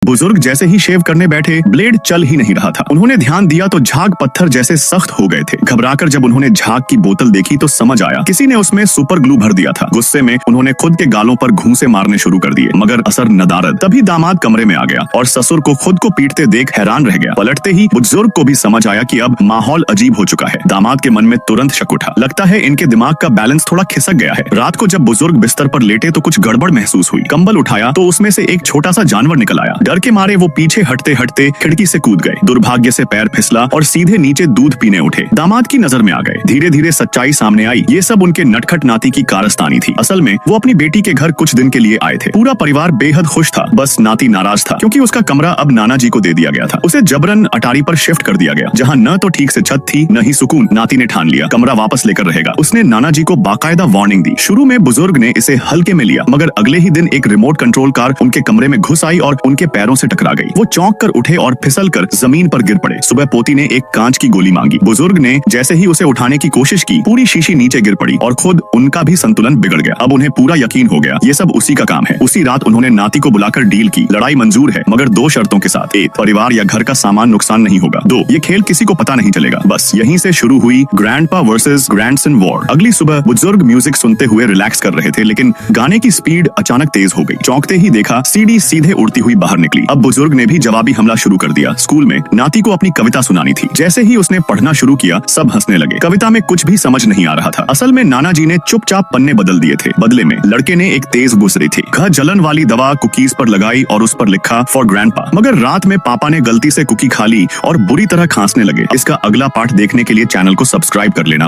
बुजुर्ग जैसे ही शेव करने बैठे, ब्लेड चल ही नहीं रहा था। उन्होंने ध्यान दिया तो झाग पत्थर जैसे सख्त हो गए थे। घबराकर जब उन्होंने झाग की बोतल देखी तो समझ आया किसी ने उसमें सुपर ग्लू भर दिया था। गुस्से में उन्होंने खुद के गालों पर घूंसे मारने शुरू कर दिए, मगर असर नदारद। तभी दामाद कमरे में आ गया और ससुर को खुद को पीटते देख हैरान रह गया। पलटते ही बुजुर्ग को भी समझ आया कि अब माहौल अजीब हो चुका है। दामाद के मन में तुरंत शक उठा, लगता है इनके दिमाग का बैलेंस थोड़ा खिसक गया है। रात को जब बुजुर्ग बिस्तर पर लेटे तो कुछ गड़बड़ महसूस हुई। कंबल उठाया तो उसमें से एक छोटा सा जानवर निकल आया। डर के मारे वो पीछे हटते हटते खिड़की से कूद गए। दुर्भाग्य से पैर फिसला और सीधे नीचे दूध पीने उठे। दामाद की नजर में आ गए। धीरे धीरे सच्चाई सामने आई। ये सब उनके नटखट नाती की कारस्तानी थी। असल में वो अपनी बेटी के घर कुछ दिन के लिए आए थे। पूरा परिवार बेहद खुश था, बस नाती नाराज था क्योंकि उसका कमरा अब नाना जी को दे दिया गया था। उसे जबरन अटारी पर शिफ्ट कर दिया गया, जहाँ न तो ठीक से छत थी न ही सुकून। नाती ने ठान लिया कमरा वापस लेकर रहेगा। उसने नाना जी को बाकायदा वार्निंग दी। शुरू में बुजुर्ग ने इसे हल्के में लिया, मगर अगले ही दिन एक रिमोट कंट्रोल कार उनके कमरे में घुस आई और उनके पैरों से टकरा गई। वो चौंक कर उठे और फिसल कर जमीन पर गिर पड़े। सुबह पोती ने एक कांच की गोली मांगी। बुजुर्ग ने जैसे ही उसे उठाने की कोशिश की, पूरी शीशी नीचे गिर पड़ी और खुद उनका भी संतुलन बिगड़ गया। अब उन्हें पूरा यकीन हो गया ये सब उसी का काम है। उसी रात उन्होंने नाती को बुलाकर डील की। लड़ाई मंजूर है, मगर 2 शर्तों के साथ। 1, परिवार या घर का सामान नुकसान नहीं होगा। 2, ये खेल किसी को पता नहीं चलेगा। बस यहीं से शुरू हुई ग्रैंडपा वर्सेस ग्रैंडसन वॉर। अगली सुबह बुजुर्ग म्यूजिक सुनते हुए रिलैक्स कर रहे थे, लेकिन गाने की स्पीड अचानक तेज हो गई। चौंकते ही देखा सीडी सीधे उड़ती हुई बाहर निकली। अब बुजुर्ग ने भी जवाबी हमला शुरू कर दिया। स्कूल में नाती को अपनी कविता सुनानी थी। जैसे ही उसने पढ़ना शुरू किया, सब हंसने लगे। कविता में कुछ भी समझ नहीं आ रहा था। असल में नाना जी ने चुपचाप पन्ने बदल दिए थे। बदले में लड़के ने एक तेज गुजरी थी। जलन वाली दवा कुकीज पर लगाई और उस पर लिखा फॉर ग्रैंडपा। मगर रात में पापा ने गलती से कुकी खा ली और बुरी तरह खांसने लगे। इसका अगला पार्ट देखने के लिए चैनल को सब्सक्राइब कर लेना।